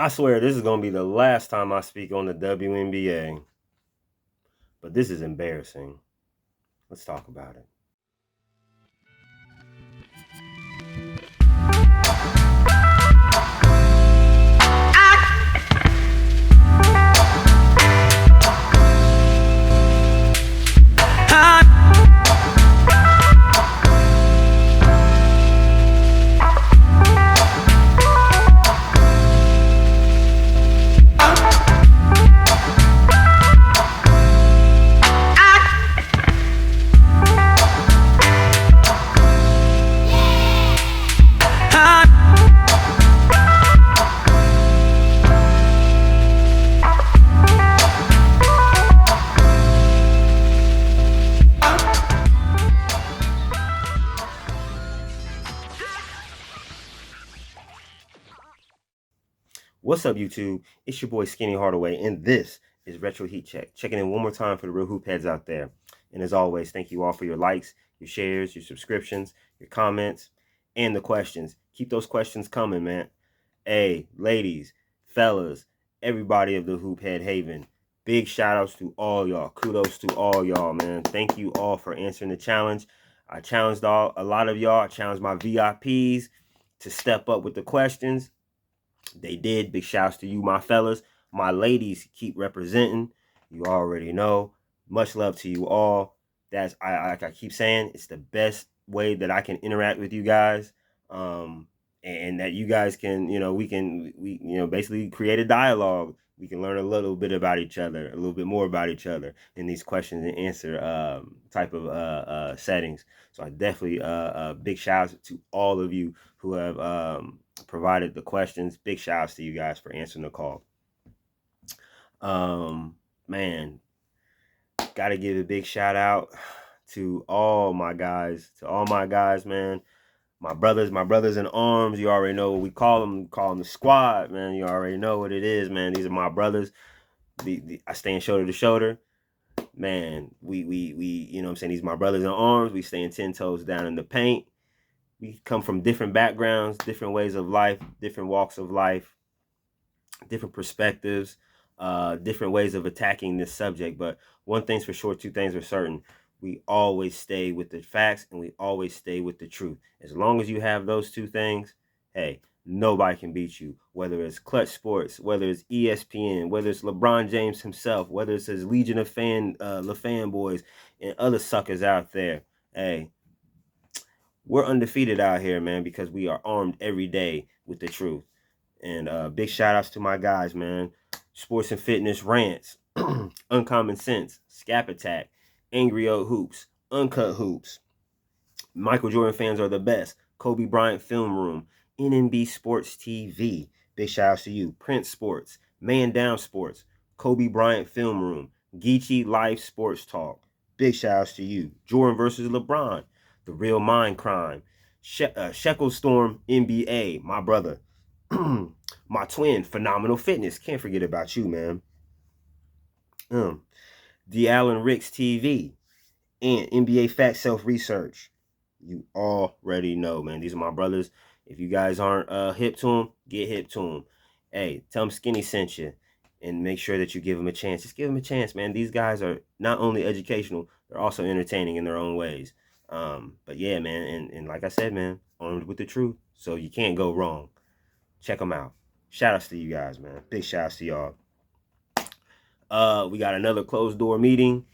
I swear this is going to be the last time I speak on the WNBA. But this is embarrassing. Let's talk about it. What's up, YouTube? It's your boy Skinny Hardaway, and this is Retro Heat Check. Checking in one more time for the real hoop heads out there. And as always, thank you all for your likes, your shares, your subscriptions, your comments, and the questions. Keep those questions coming, man. Hey, ladies, fellas, everybody of the Hoop Head Haven, big shout outs to all y'all. Kudos to all y'all, man. Thank you all for answering the challenge. I challenged a lot of y'all. I challenged my VIPs to step up with the questions. They did. Big shouts to you, my fellas. My ladies, keep representing. You already know. Much love to you all. That's like I keep saying, it's the best way that I can interact with you guys. And that you guys can, we basically create a dialogue. We can learn a little bit about each other, a little bit more about each other in these questions and answer type of settings. So I definitely big shouts to all of you who have provided the questions. Big shouts to you guys for answering the call. Man, gotta give a big shout out to all my guys, man. My brothers in arms. You already know what we call them. We call them the squad, man. You already know what it is, man. These are my brothers. I stand shoulder to shoulder, man. We you know what I'm saying. These are my brothers in arms. We stand 10 toes down in the paint. We come from different backgrounds, different ways of life, different walks of life, different perspectives, different ways of attacking this subject. But one thing's for sure, two things are certain. We always stay with the facts and we always stay with the truth. As long as you have those two things, hey, nobody can beat you. Whether it's Clutch Sports, whether it's ESPN, whether it's LeBron James himself, whether it's his legion of fanboys and other suckers out there. Hey, we're undefeated out here, man, because we are armed every day with the truth. And big shout outs to my guys, man. Sports and Fitness Rants, Uncommon Sense, Scap Attack, Angry Old Hoops, Uncut Hoops. Michael Jordan fans are the best. Kobe Bryant Film Room, NMB Sports TV. Big shout outs to you. Prince Sports, Man Down Sports, Kobe Bryant Film Room, Geechee Live Sports Talk. Big shout outs to you. Jordan versus LeBron, The Real Mind Crime, Shekel Storm NBA, my brother. My twin, Phenomenal Fitness. Can't forget about you, man. The Allen Ricks TV and NBA Fat Self Research. You already know, man. These are my brothers. If you guys aren't hip to them, get hip to them. Hey, tell them Skinny sent you, and make sure that you give them a chance. Just give them a chance, man. These guys are not only educational, they're also entertaining in their own ways. But yeah, man, and like I said, man, armed with the truth, so you can't go wrong. Check them out. Shout outs to you guys, man. Big shout outs to y'all. We got another closed door meeting.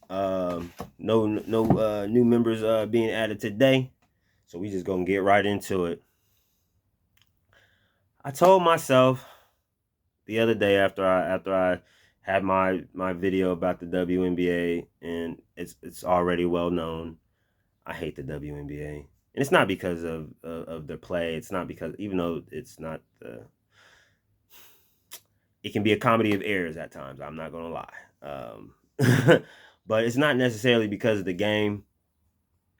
No new members being added today. So we just gonna get right into it. I told myself the other day after I had my video about the WNBA, and it's already well known, I hate the WNBA. And it's not because of their play. It's not because, even though it's not it can be a comedy of errors at times. I'm not gonna lie, but it's not necessarily because of the game.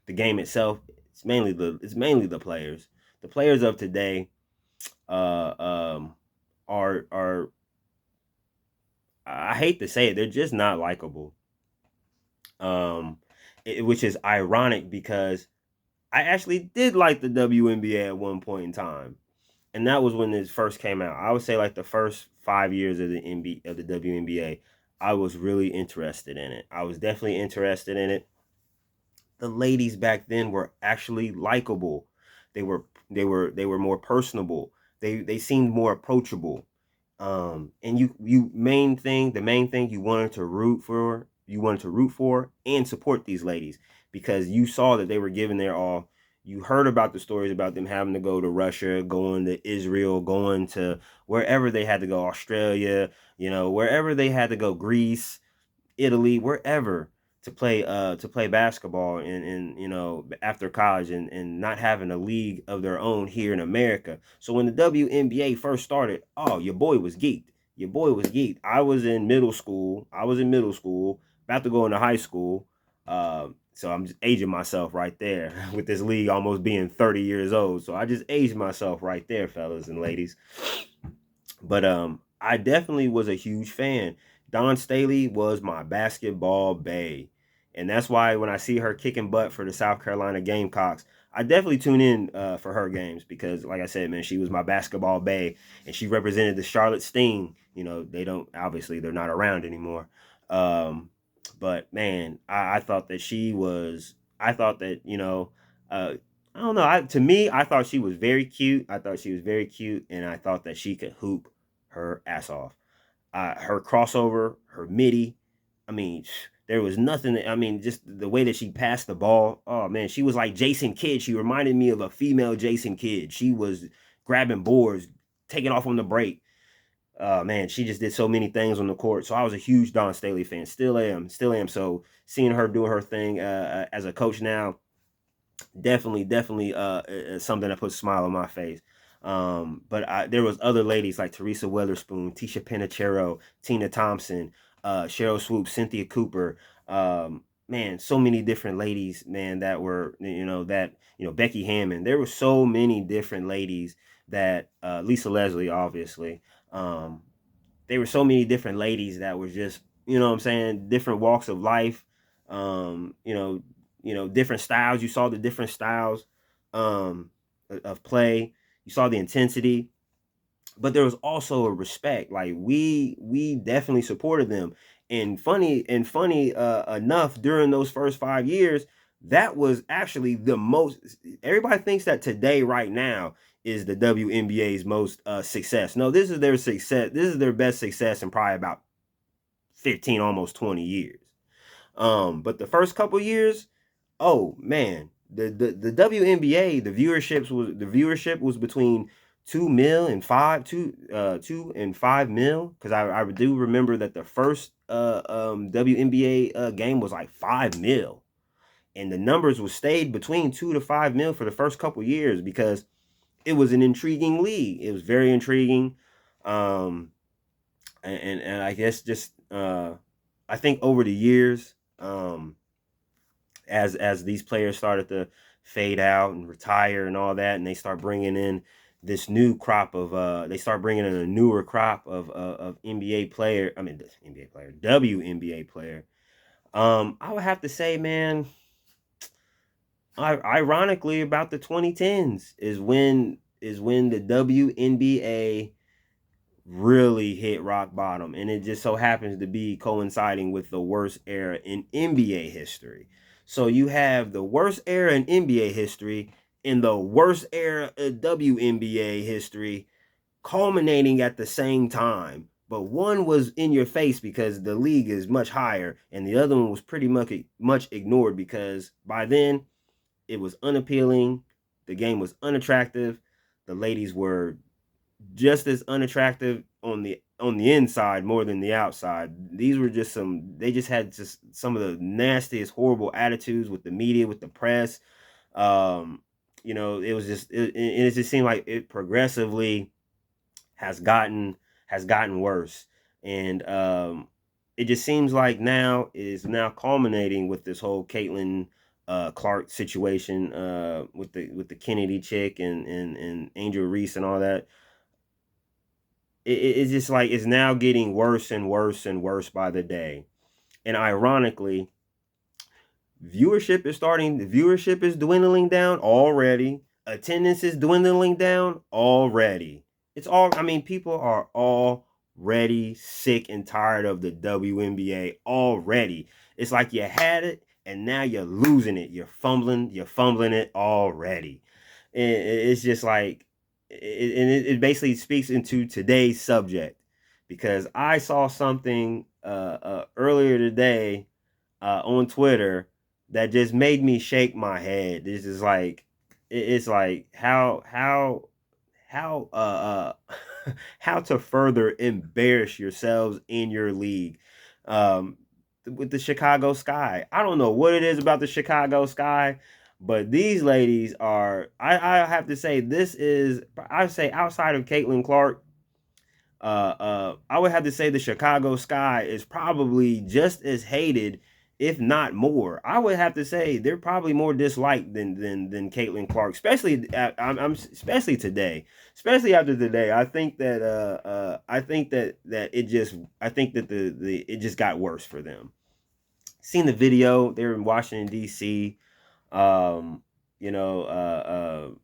The game itself. It's mainly the players. The players of today are I hate to say it, they're just not likable. Which is ironic because I actually did like the WNBA at one point in time. and that was when it first came out. I would say like the first 5 years of the WNBA, I was really interested in it. I was definitely interested in it. The ladies back then were actually likable. They were more personable. They seemed more approachable. And the main thing you wanted to root for and support these ladies because you saw that they were giving their all. You heard about the stories about them having to go to Russia, going to Israel, going to wherever they had to go, Australia, wherever they had to go, Greece, Italy, wherever to play basketball and after college and not having a league of their own here in America. So when the WNBA first started, oh, your boy was geeked. Your boy was geeked. I was in middle school, about to go into high school. So I'm just aging myself right there with this league almost being 30 years old. So I just aged myself right there, fellas and ladies. But I definitely was a huge fan. Dawn Staley was my basketball bae. And that's why when I see her kicking butt for the South Carolina Gamecocks, I definitely tune in for her games because, like I said, man, she was my basketball bae, and she represented the Charlotte Sting. They're not around anymore. But man, I thought that uh, I don't know. To me, I thought she was very cute. And I thought that she could hoop her ass off. Her crossover, her midi. I mean, there was nothing. Just the way that she passed the ball. Oh man, she was like Jason Kidd. She reminded me of a female Jason Kidd. She was grabbing boards, taking off on the break. Man, she just did so many things on the court. So I was a huge Dawn Staley fan. Still am. So seeing her doing her thing as a coach now, definitely something that puts a smile on my face. But there was other ladies like Teresa Weatherspoon, Tisha Penicheiro, Tina Thompson, Cheryl Swoop, Cynthia Cooper. Man, so many different ladies, man, that were Becky Hammon. There were so many different ladies that Lisa Leslie, obviously. There were so many different ladies that were just, what I'm saying, different walks of life. Um, you know, different styles. You saw the different styles of play. You saw the intensity, but there was also a respect. Like we definitely supported them. And funny enough, during those first 5 years, that was actually the most. Everybody thinks that today, right now, is the WNBA's most success. No, this is their success. This is their best success in probably about 15, almost 20 years. But the first couple years, oh man, the WNBA, the viewership was between 2 mil and 2 and 5 mil, because I do remember that the first WNBA game was like 5 mil, and the numbers were stayed between 2 to 5 mil for the first couple years because it was an intriguing league. It was very intriguing, and I guess just I think over the years, as these players started to fade out and retire and all that, and they start bringing in this new crop of they start bringing in a newer crop of NBA player. I mean, NBA player, WNBA player. I would have to say, man, ironically, about the 2010s is when the WNBA really hit rock bottom, and it just so happens to be coinciding with the worst era in NBA history. So you have the worst era in NBA history and the worst era of WNBA history culminating at the same time. But one was in your face because the league is much higher, and the other one was pretty much ignored because by then it was unappealing, the game was unattractive, the ladies were just as unattractive on the inside more than the outside. These were just they just had just some of the nastiest, horrible attitudes with the media, with the press. It was it just seemed like it progressively has gotten worse. And it just seems like now is now culminating with this whole Caitlin Clark situation with the Kennedy chick and Angel Reese and all that. It's just like it's now getting worse and worse and worse by the day. And ironically, viewership is dwindling down already. attendance is dwindling down already. It's all, I mean, people are already sick and tired of the WNBA already. It's like you had it and now you're losing it. You're fumbling it already. And it's just like, it basically speaks into today's subject, because I saw something earlier today on Twitter that just made me shake my head. This is like, it's like how how to further embarrass yourselves in your league. Um, with the Chicago Sky. I don't know what it is about the Chicago Sky, but these ladies are, I have to say, this is, I say, outside of Caitlin Clark, I would have to say the Chicago Sky is probably just as hated, if not more. I would have to say they're probably more disliked than Caitlin Clark, especially especially today, especially after today. I think that it just got worse for them. Seen the video. They were in Washington D.C. Um, you know,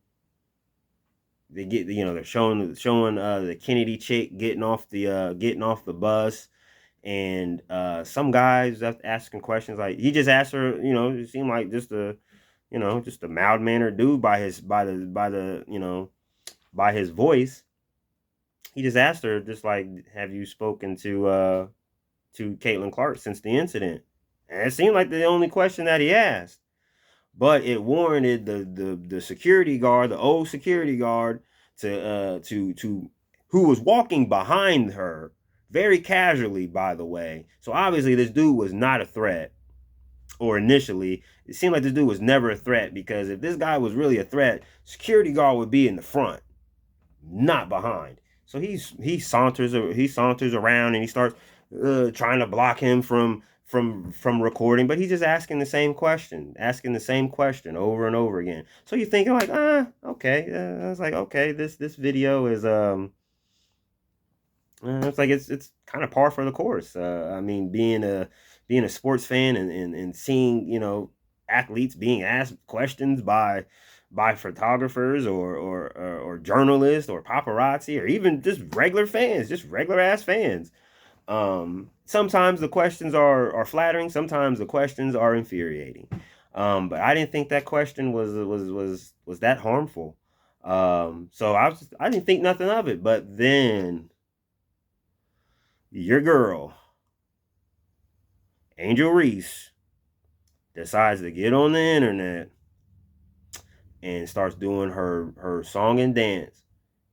they get, they're showing the Kennedy chick getting off the bus, and some guys asking questions. Like, he just asked her, it seemed like just a mild mannered dude by his voice. He just asked her, just like, have you spoken to Caitlin Clark since the incident? And it seemed like the only question that he asked. But it warranted the security guard, the old security guard, to who was walking behind her very casually, by the way. So obviously this dude was not a threat. Or initially, it seemed like this dude was never a threat, because if this guy was really a threat, security guard would be in the front, not behind. So he saunters around, and he starts trying to block him from recording, but he's just asking the same question over and over again. So you're thinking like, okay. I was like, okay, this video is it's like it's kind of par for the course. I mean, being a sports fan, and seeing athletes being asked questions by photographers or journalists or paparazzi, or even just regular fans, just regular ass fans. Sometimes the questions are flattering, sometimes the questions are infuriating. But I didn't think that question was that harmful. So I didn't think nothing of it. But then your girl, Angel Reese, decides to get on the internet and starts doing her song and dance.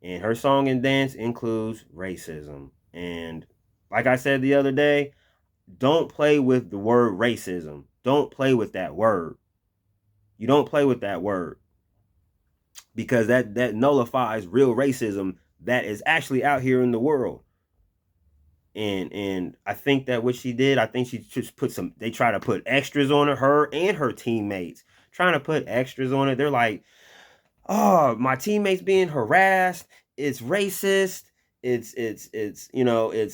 And her song and dance includes racism. And like I said the other day, don't play with the word racism. Don't play with that word. You don't play with that word, because that nullifies real racism that is actually out here in the world. And I think that what she did, I think she just they try to put extras on her and her teammates, trying to put extras on it. They're like, oh, my teammates being harassed, it's racist, it's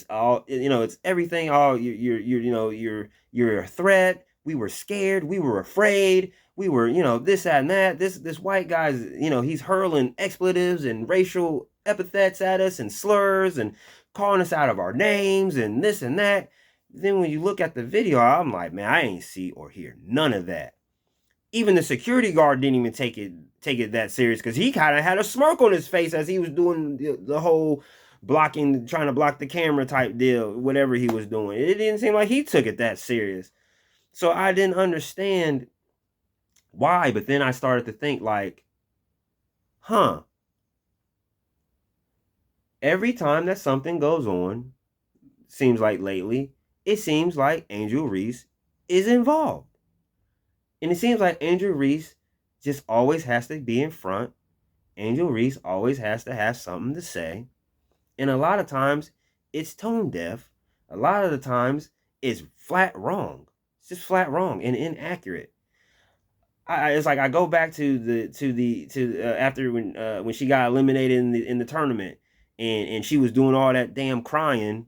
all, it's everything. Oh, you're a threat, we were scared, we were afraid, we were, this, that, and that. This white guy's, he's hurling expletives and racial epithets at us and slurs and calling us out of our names and this and that. Then when you look at the video, I'm like, man, I ain't see or hear none of that. Even the security guard didn't even take it that serious, because he kind of had a smirk on his face as he was doing the whole trying to block the camera type deal, whatever he was doing. It didn't seem like he took it that serious. So I didn't understand why, but then I started to think like, every time that something goes on, seems like lately, it seems like Angel Reese is involved. And it seems like Angel Reese just always has to be in front. Angel Reese always has to have something to say. And a lot of times, it's tone deaf. A lot of the times, it's flat wrong. It's just flat wrong and inaccurate. It's like I go back to after when she got eliminated in the tournament, and she was doing all that damn crying,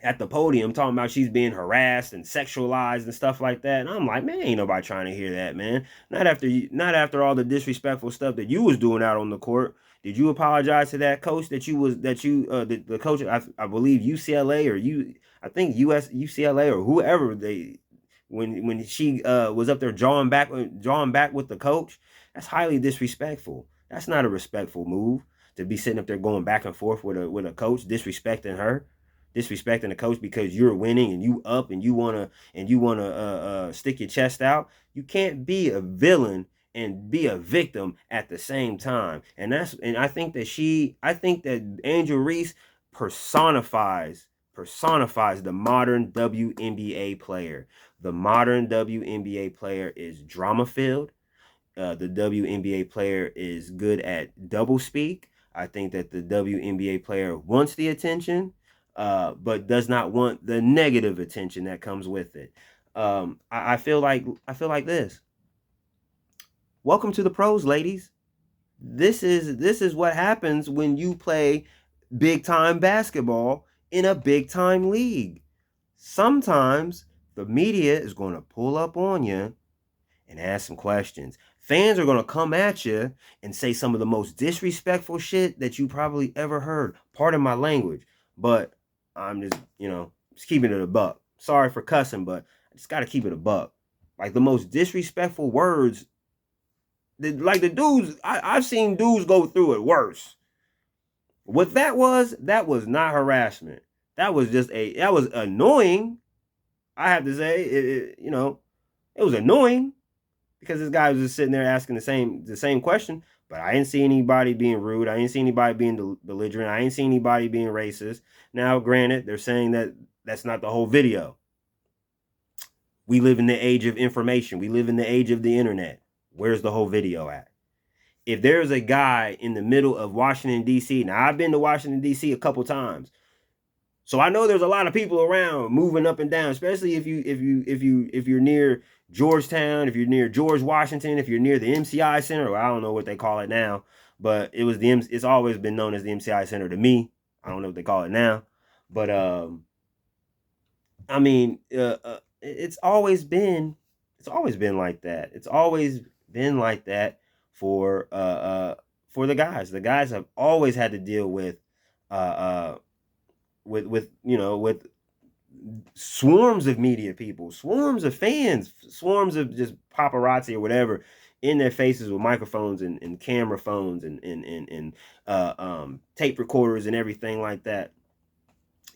at the podium talking about she's being harassed and sexualized and stuff like that. And I'm like, man, ain't nobody trying to hear that, man. Not after all the disrespectful stuff that you was doing out on the court. Did you apologize to that coach the coach, I believe UCLA, or I think UCLA, or whoever, they when she was up there drawing back with the coach? That's highly disrespectful. That's not a respectful move, to be sitting up there going back and forth with a coach, disrespecting the coach because you're winning and you up and you wanna stick your chest out. You can't be a villain and be a victim at the same time. And I think that Angel Reese personifies the modern WNBA player. The modern WNBA player is drama filled. The WNBA player is good at double speak. I think that the WNBA player wants the attention, but does not want the negative attention that comes with it. I feel like this. Welcome to the pros, ladies. This is what happens when you play big time basketball in a big time league. Sometimes the media is going to pull up on you and ask some questions. Fans are going to come at you and say some of the most disrespectful shit that you probably ever heard. Pardon my language, but I'm just keeping it a buck. Sorry for cussing, but I just got to keep it a buck. Like, the most disrespectful words, like the dudes, I've seen dudes go through it worse. What that was not harassment. That was annoying. I have to say, it was annoying, because this guy was just sitting there asking the same question. But I didn't see anybody being rude. I didn't see anybody being belligerent. I didn't see anybody being racist. Now, granted, they're saying that that's not the whole video. We live in the age of information. We live in the age of the internet. Where's the whole video at? If there's a guy in the middle of Washington, D.C., now I've been to Washington, D.C. a couple times, so I know there's a lot of people around moving up and down, especially if you're near Georgetown, if you're near George Washington, if you're near the MCI Center, or I don't know what they call it now, but it's always been known as the MCI Center to me. I don't know what they call it now, but I mean, it's always been like that. It's always been like that for the guys. The guys have always had to deal with with swarms of media people, swarms of fans, swarms of just paparazzi or whatever in their faces with microphones and camera phones and tape recorders and everything like that.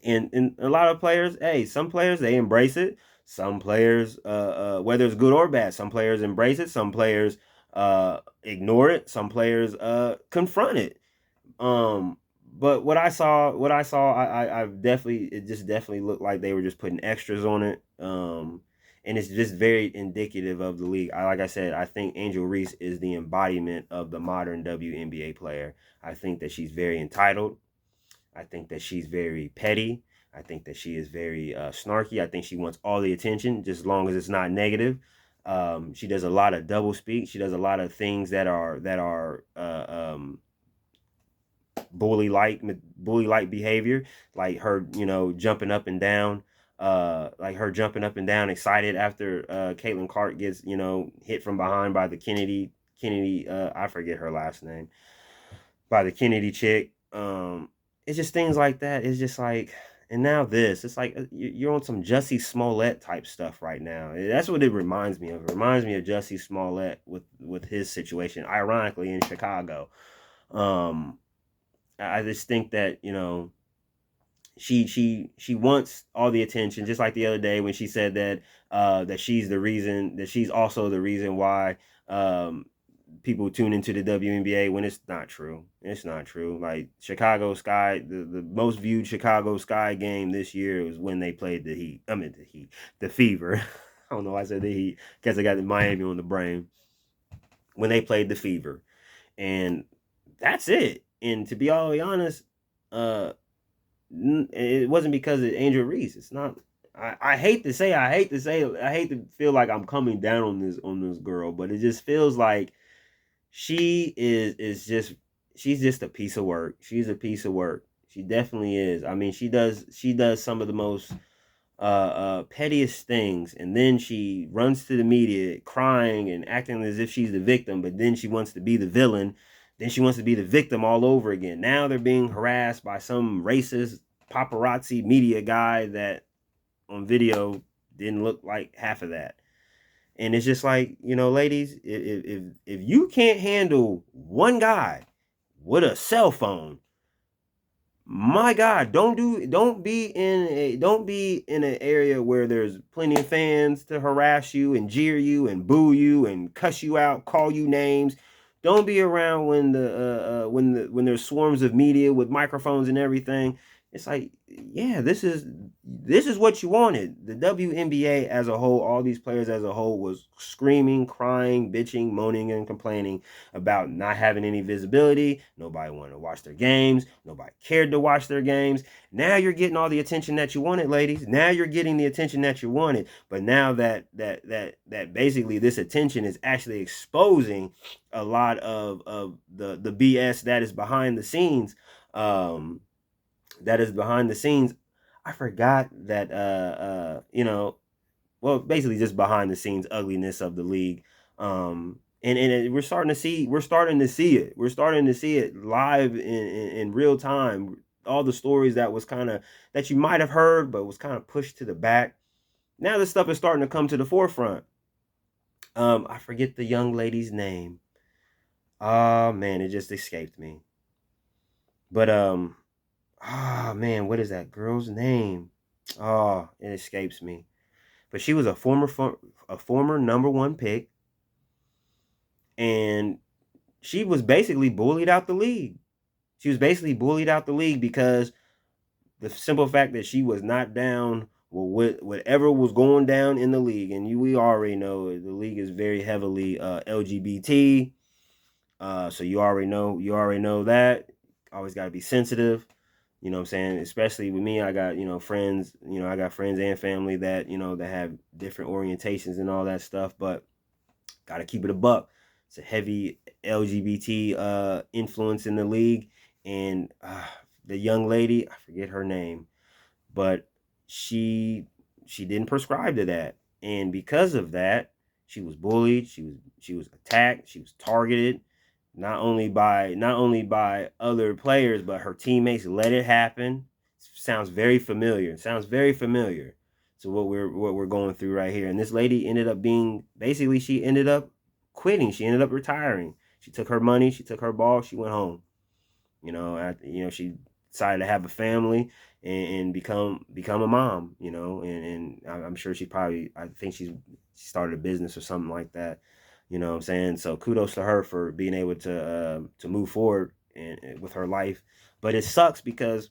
And a lot of players, some players, they embrace it. Some players, whether it's good or bad, some players embrace it. Some players ignore it. Some players confront it. But what I saw, it just definitely looked like they were just putting extras on it. And it's just very indicative of the league. Like I said, I think Angel Reese is the embodiment of the modern WNBA player. I think that she's very entitled. I think that she's very petty. I think that she is very snarky. I think she wants all the attention, just as long as it's not negative. She does a lot of double speak. She does a lot of things that are bully-like behavior, like her, jumping up and down, excited after Caitlin Clark gets, hit from behind by the Kennedy, I forget her last name, by the Kennedy chick. It's just things like that. It's just like, and now this, it's like you're on some Jussie Smollett type stuff right now. That's what it reminds me of. It reminds me of Jussie Smollett with his situation, ironically, in Chicago. I just think that, she wants all the attention, just like the other day when she said that that she's also the reason why people tune into the WNBA, when it's not true. It's not true. Like, Chicago Sky, the most viewed Chicago Sky game this year was when they played the Heat. I mean, the Fever. I don't know why I said the Heat, because I got the Miami on the brain. When they played the Fever. And that's it. And to be all the way honest, it wasn't because of Angel Reese. It's not. I hate to feel like I'm coming down on this girl, but it just feels like she's just a piece of work. She's a piece of work. She definitely is. I mean, she does some of the most pettiest things, and then she runs to the media crying and acting as if she's the victim, but then she wants to be the villain. Then she wants to be the victim all over again. Now they're being harassed by some racist paparazzi media guy that on video didn't look like half of that. And it's just like, ladies, if you can't handle one guy with a cell phone, my God, don't be in an area where there's plenty of fans to harass you and jeer you and boo you and cuss you out, call you names. Don't be around when there's swarms of media with microphones and everything. It's like, yeah, this is what you wanted. The WNBA as a whole, all these players as a whole, was screaming, crying, bitching, moaning, and complaining about not having any visibility. Nobody wanted to watch their games. Nobody cared to watch their games. Now you're getting all the attention that you wanted, ladies. Now you're getting the attention that you wanted. But now that basically this attention is actually exposing a lot of the BS that is behind the scenes. I forgot that well, basically just behind the scenes ugliness of the league. And we're starting to see it. We're starting to see it live in real time. All the stories that you might have heard but was kind of pushed to the back. Now this stuff is starting to come to the forefront. I forget the young lady's name. Oh man, it just escaped me. But man, what is that girl's name? Oh, it escapes me. But she was a former number one pick, and she was basically bullied out the league. She was basically bullied out the league because the simple fact that she was not down with whatever was going down in the league. And we already know the league is very heavily LGBT. So you already know that. Always got to be sensitive. You know what I'm saying? Especially with me, I got, friends, I got friends and family that, that have different orientations and all that stuff, but got to keep it a buck. It's a heavy LGBT influence in the league. And the young lady, I forget her name, but she didn't prescribe to that. And because of that, she was bullied, she was attacked, she was targeted, not only by other players, but her teammates let it happen. Sounds very familiar. So what we're going through right here. And this lady ended up she ended up quitting. She ended up retiring. She took her money, she took her ball, she went home. She decided to have a family and become a mom, and I'm sure I think she started a business or something like that. You know what I'm saying? So kudos to her for being able to move forward and with her life. But it sucks because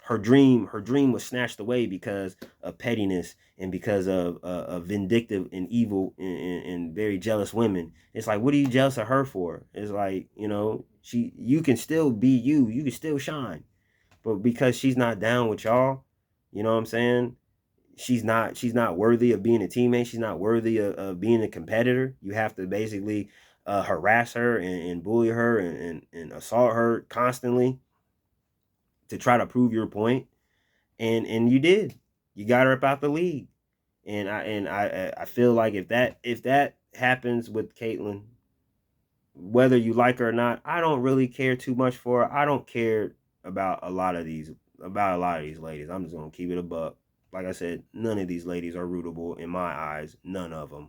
her dream was snatched away because of pettiness and because of vindictive and evil and very jealous women. It's like, what are you jealous of her for? It's like, you can still be you can still shine, but because she's not down with y'all, you know what I'm saying, she's not worthy of being a teammate. She's not worthy of being a competitor. You have to basically harass her and bully her and assault her constantly to try to prove your point. And you did. You got her up out the league. And I feel like if that happens with Caitlyn, whether you like her or not, I don't really care too much for her. I don't care about a lot of these ladies. I'm just gonna keep it a buck. Like I said, none of these ladies are rootable in my eyes. None of them.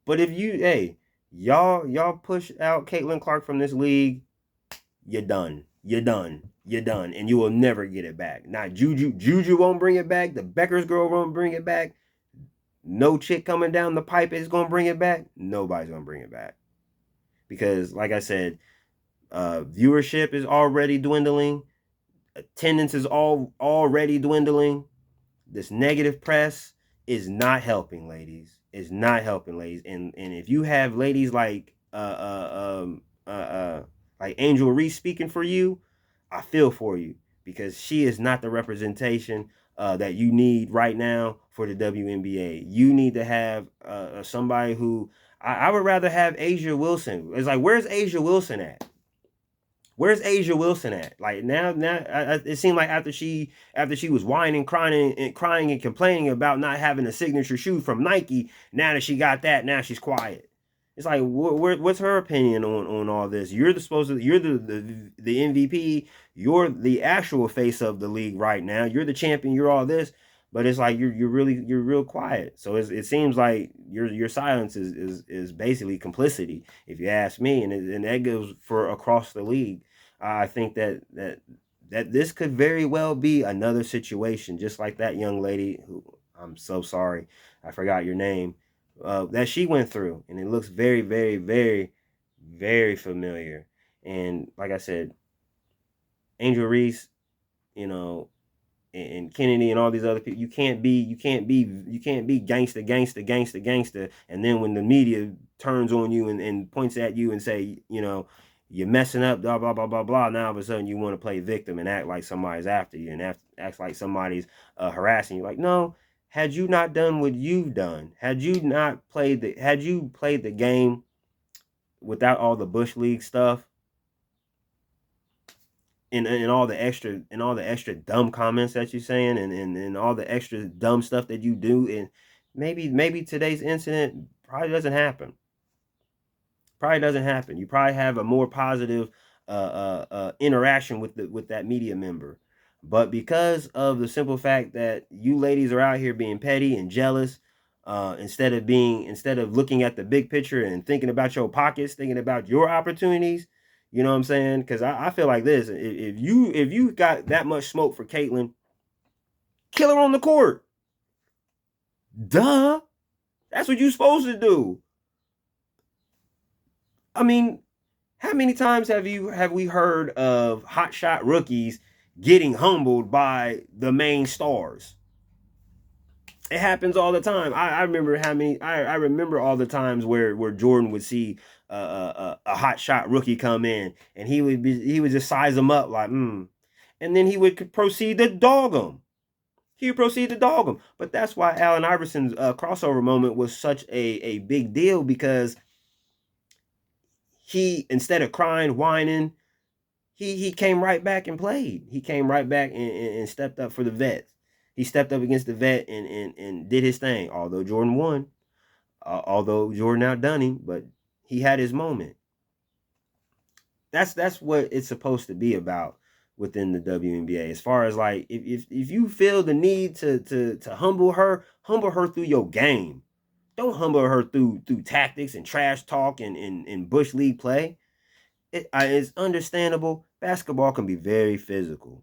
But if y'all push out Caitlyn Clark from this league, you're done. And you will never get it back. Not Juju won't bring it back. The Beckers girl won't bring it back. No chick coming down the pipe is gonna bring it back. Nobody's gonna bring it back. Because like I said, viewership is already dwindling. Attendance is already dwindling. This negative press is not helping, ladies. It's not helping, ladies. And if you have ladies like Angel Reese speaking for you, I feel for you, because she is not the representation that you need right now for the WNBA. You need to have somebody who I would rather have A'ja Wilson. It's like, where's A'ja Wilson at? Where's A'ja Wilson at? Like now, it seemed like after she was whining, crying and complaining about not having a signature shoe from Nike, now that she got that, now she's quiet. It's like, what's her opinion on all this? You're the MVP. You're the actual face of the league right now. You're the champion. You're all this, but it's like you're real quiet. So it seems like your silence is basically complicity, if you ask me, and that goes for across the league. I think that this could very well be another situation, just like that young lady who, I'm so sorry, I forgot your name, that she went through, and it looks very, very, very, very familiar. And like I said, Angel Reese, you know, and Kennedy and all these other people, you can't be gangster, and then when the media turns on you and points at you and say, you know, you're messing up, blah blah blah blah blah, now all of a sudden you want to play victim and act like somebody's after you and act like somebody's harassing you. Like, no, had you not done what you've done, had you played the game without all the Bush League stuff, and all the extra dumb comments that you're saying, and all the extra dumb stuff that you do, and maybe today's incident probably doesn't happen. You probably have a more positive interaction with that media member. But because of the simple fact that you ladies are out here being petty and jealous, instead of looking at the big picture and thinking about your pockets, thinking about your opportunities, you know what I'm saying? Because I feel like this: if you got that much smoke for Caitlyn, kill her on the court. Duh, that's what you're supposed to do. I mean, how many times have we heard of hotshot rookies getting humbled by the main stars? It happens all the time. I remember I remember all the times where Jordan would see a hot shot rookie come in, and he would just size them up like, and then he would proceed to dog them. But that's why Allen Iverson's crossover moment was such a big deal, because he, instead of crying, whining, he came right back and played. He came right back and stepped up for the vets. He stepped up against the vet and did his thing. Although Jordan won, although Jordan outdone him, but he had his moment. That's what it's supposed to be about within the WNBA. As far as like, if you feel the need to humble her through your game. Don't humble her through tactics and trash talk and Bush League play. It's understandable. Basketball can be very physical,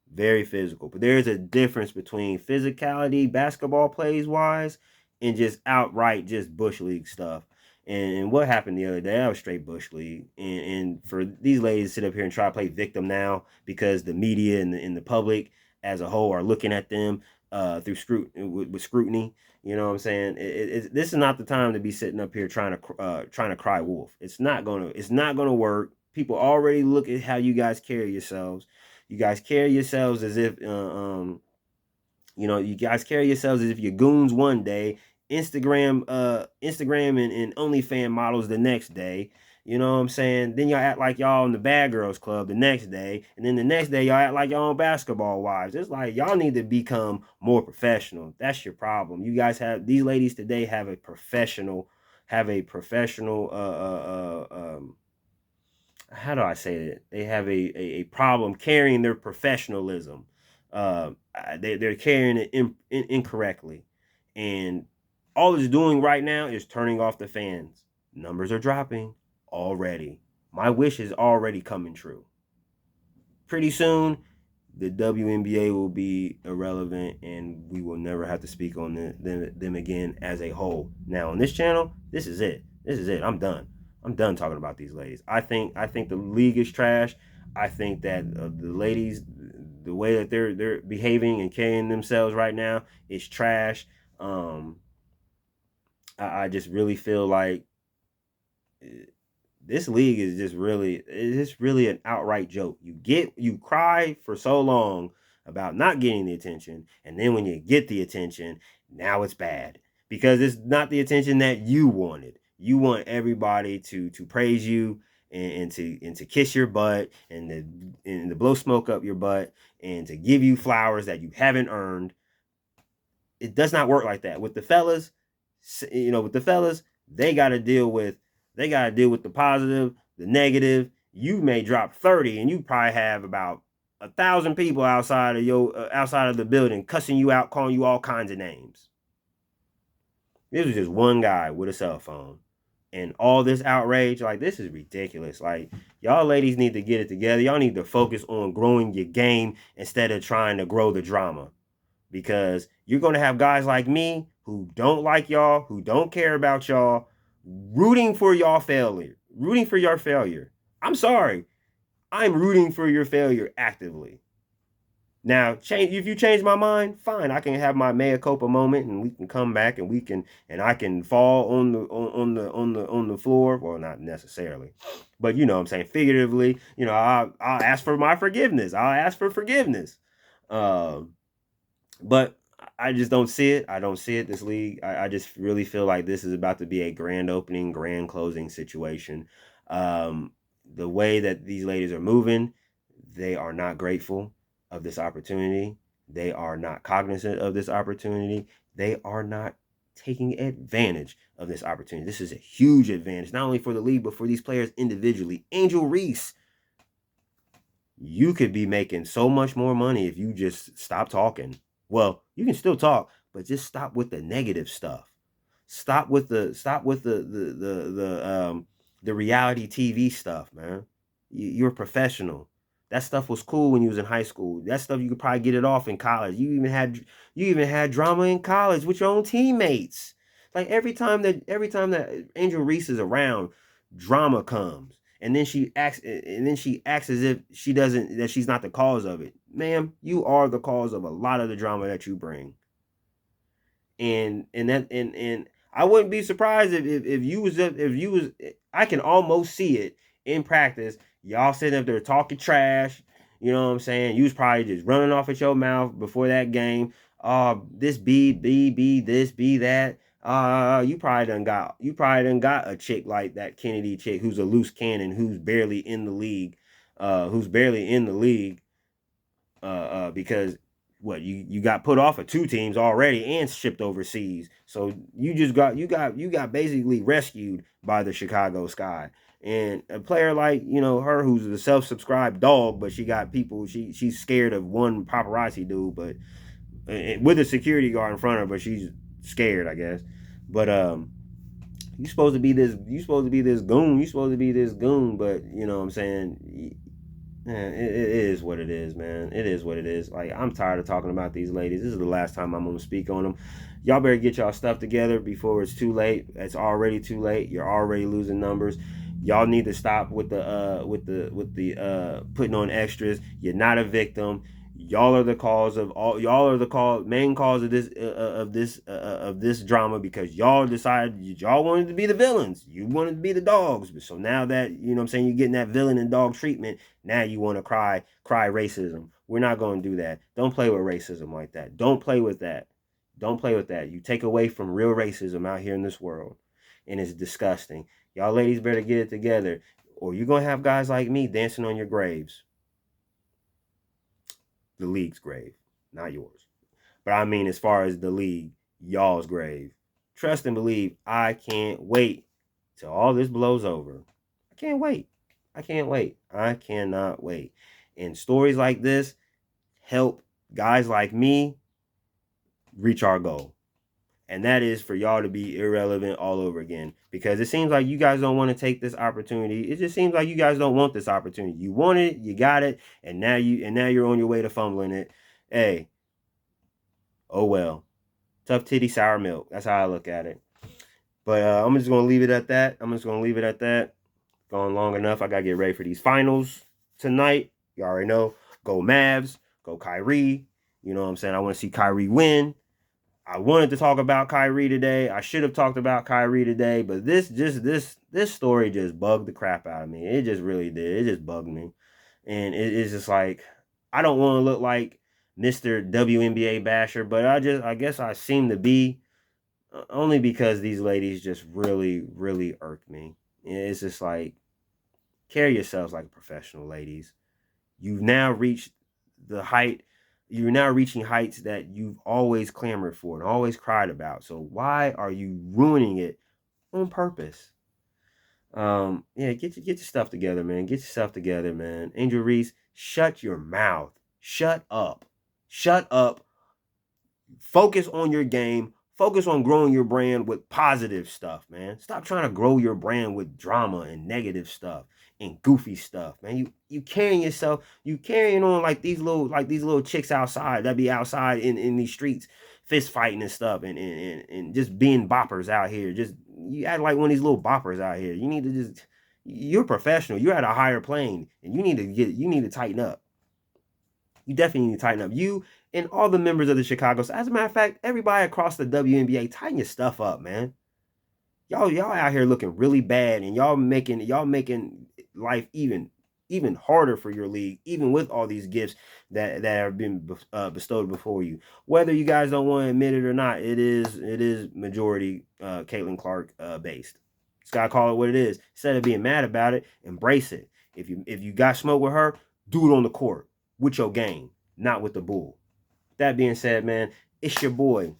but there's a difference between physicality, basketball plays wise, and just outright just Bush League stuff. And what happened the other day, I was straight Bush League. And for these ladies to sit up here and try to play victim now because the media and the public as a whole are looking at them through scrutiny. You know what I'm saying? This is not the time to be sitting up here trying to cry wolf. It's not gonna work. People already look at how you guys carry yourselves. You guys carry yourselves as if you guys carry yourselves as if you're goons one day, Instagram and OnlyFans models the next day. You know what I'm saying? Then y'all act like y'all in the Bad Girls Club the next day. And then the next day, y'all act like y'all on Basketball Wives. It's like y'all need to become more professional. That's your problem. You guys these ladies today have a professional, how do I say it? They have a problem carrying their professionalism. They're carrying it incorrectly. And all it's doing right now is turning off the fans. Numbers are dropping already. My wish is already coming true. Pretty soon, the WNBA will be irrelevant, and we will never have to speak on them again as a whole. Now, on this channel, this is it. I'm done. I'm done talking about these ladies. I think the league is trash. I think that the ladies, the way that they're behaving and carrying themselves right now is trash. I just really feel like this league is just really an outright joke. You cry for so long about not getting the attention, and then when you get the attention, now it's bad because it's not the attention that you wanted. You want everybody to praise you and to kiss your butt and to blow smoke up your butt and to give you flowers that you haven't earned. It does not work like that with the fellas. With the fellas, they got to deal with the positive, the negative. You may drop 30 and you probably have about 1,000 people outside of the building cussing you out, calling you all kinds of names. This was just one guy with a cell phone. And all this outrage, like, this is ridiculous. Like, y'all ladies need to get it together. Y'all need to focus on growing your game instead of trying to grow the drama. Because you're going to have guys like me who don't like y'all, who don't care about y'all, rooting for your failure. I'm sorry. I'm rooting for your failure actively. Now, if you change my mind, fine. I can have my mea culpa moment, and we can come back, and I can fall on the floor. Well, not necessarily, but you know what I'm saying, figuratively. I'll ask for my forgiveness. I'll ask for forgiveness. But I just don't see it. I don't see it. This league, I just really feel like this is about to be a grand opening, grand closing situation. The way that these ladies are moving, they are not grateful of this opportunity. They are not cognizant of this opportunity. They are not taking advantage of this opportunity. This is a huge advantage, not only for the league, but for these players individually. Angel Reese, you could be making so much more money if you just stop talking. Well, you can still talk, but just stop with the negative stuff. Stop with the reality TV stuff, man. You're a professional. That stuff was cool when you was in high school. That stuff you could probably get it off in college. You even had drama in college with your own teammates. Like every time that Angel Reese is around, drama comes. And then she acts as if she's not the cause of it. Ma'am, you are the cause of a lot of the drama that you bring. And I wouldn't be surprised if you was I can almost see it in practice. Y'all sitting up there talking trash. You know what I'm saying? You was probably just running off at your mouth before that game. This be this be that. You probably done got a chick like that Kennedy chick who's a loose cannon, who's barely in the league, because what you got put off of 2 teams already and shipped overseas. So you got basically rescued by the Chicago Sky. And a player like her, who's a self-subscribed dog, but she got people. She's scared of one paparazzi dude, but with a security guard in front of her, but she's scared, I guess. But you supposed to be this goon. You supposed to be this goon, but you know what I'm saying. Man, it is what it is, man. It is what it is. Like, I'm tired of talking about these ladies. This is the last time I'm gonna speak on them. Y'all better get y'all stuff together before it's too late. It's already too late. You're already losing numbers. Y'all need to stop with the putting on extras. You're not a victim. Y'all are the cause of all. Y'all are the main cause of this drama, because y'all decided y'all wanted to be the villains. You wanted to be the dogs. So now that what I'm saying, you're getting that villain and dog treatment. Now you want to cry racism. We're not going to do that. Don't play with racism like that. Don't play with that. Don't play with that. You take away from real racism out here in this world, and it's disgusting. Y'all ladies better get it together, or you're gonna have guys like me dancing on your graves. The league's grave, not yours. But I mean, as far as the league, y'all's grave. Trust and believe. I can't wait till all this blows over. I can't wait. I can't wait. I cannot wait. And stories like this help guys like me reach our goal. And that is for y'all to be irrelevant all over again. Because it seems like you guys don't want to take this opportunity. It just seems like you guys don't want this opportunity. You want it, you got it, and now you're on your way to fumbling it. Hey, oh well. Tough titty, sour milk. That's how I look at it. But I'm just gonna leave it at that. Going long enough. I gotta get ready for these finals tonight. You already know. Go Mavs. Go Kyrie. You know what I'm saying? I want to see Kyrie win. I wanted to talk about Kyrie today. I should have talked about Kyrie today, but this story just bugged the crap out of me. It just really did. It just bugged me. And it's just like, I don't want to look like Mr. WNBA basher, but I guess I seem to be, only because these ladies just really, really irk me. It's just like, Carry yourselves like a professional, ladies. You've now reached the height. You're now reaching heights that you've always clamored for and always cried about. So why are you ruining it on purpose? Yeah, get your stuff together, man. Get yourself together, man. Angel Reese, shut your mouth. Shut up. Shut up. Focus on your game. Focus on growing your brand with positive stuff, man. Stop trying to grow your brand with drama and negative stuff and goofy stuff, man. You carrying yourself, you carrying on like these little chicks outside that be outside in these streets, fist fighting and stuff, and just being boppers out here. Just you act like one of these little boppers out here. You need to just you're professional. You're at a higher plane, and you need to tighten up. You definitely need to tighten up. You and all the members of the Chicago. So as a matter of fact, everybody across the WNBA, tighten your stuff up, man. Y'all out here looking really bad, and y'all making life even harder for your league, even with all these gifts that have been bestowed before you. Whether you guys don't want to admit it or not, it is majority Caitlin Clark based. Just gotta call it what it is. Instead of being mad about it, embrace it. If you got smoke with her, do it on the court with your game, not with the bull. That being said, man, it's your boy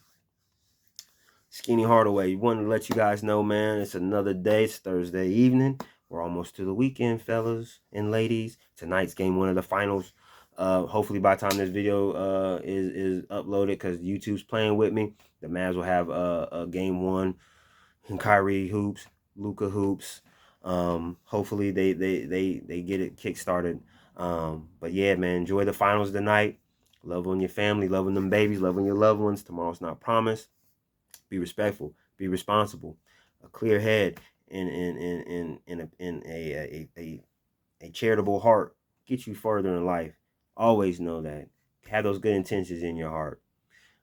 Skinny Hardaway. Wanted to let you guys know, man, it's another day. It's Thursday evening. We're almost to the weekend, fellas and ladies. Tonight's game one of the finals. Hopefully by the time this video is uploaded, because YouTube's playing with me, the Mavs will have a game one and Kyrie hoops, Luka hoops. Hopefully they get it kick-started. But yeah, man, enjoy the finals tonight. Love on your family, love on them babies, love on your loved ones. Tomorrow's not promised. Be respectful, be responsible, a clear head, and a charitable heart get you further in life. Always know that. Have those good intentions in your heart.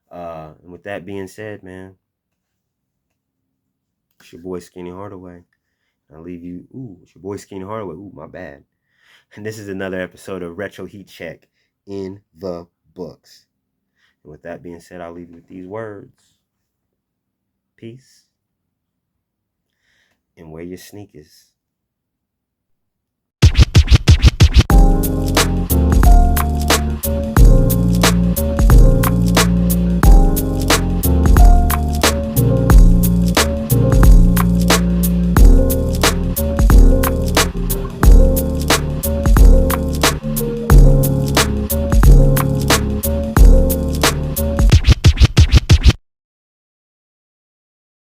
And with that being said, man, it's your boy Skinny Hardaway. I'll leave you. Ooh, it's your boy Skinny Hardaway. Ooh, my bad. And this is another episode of Retro Heat Check in the books. And with that being said, I'll leave you with these words. Peace. And wear your sneakers.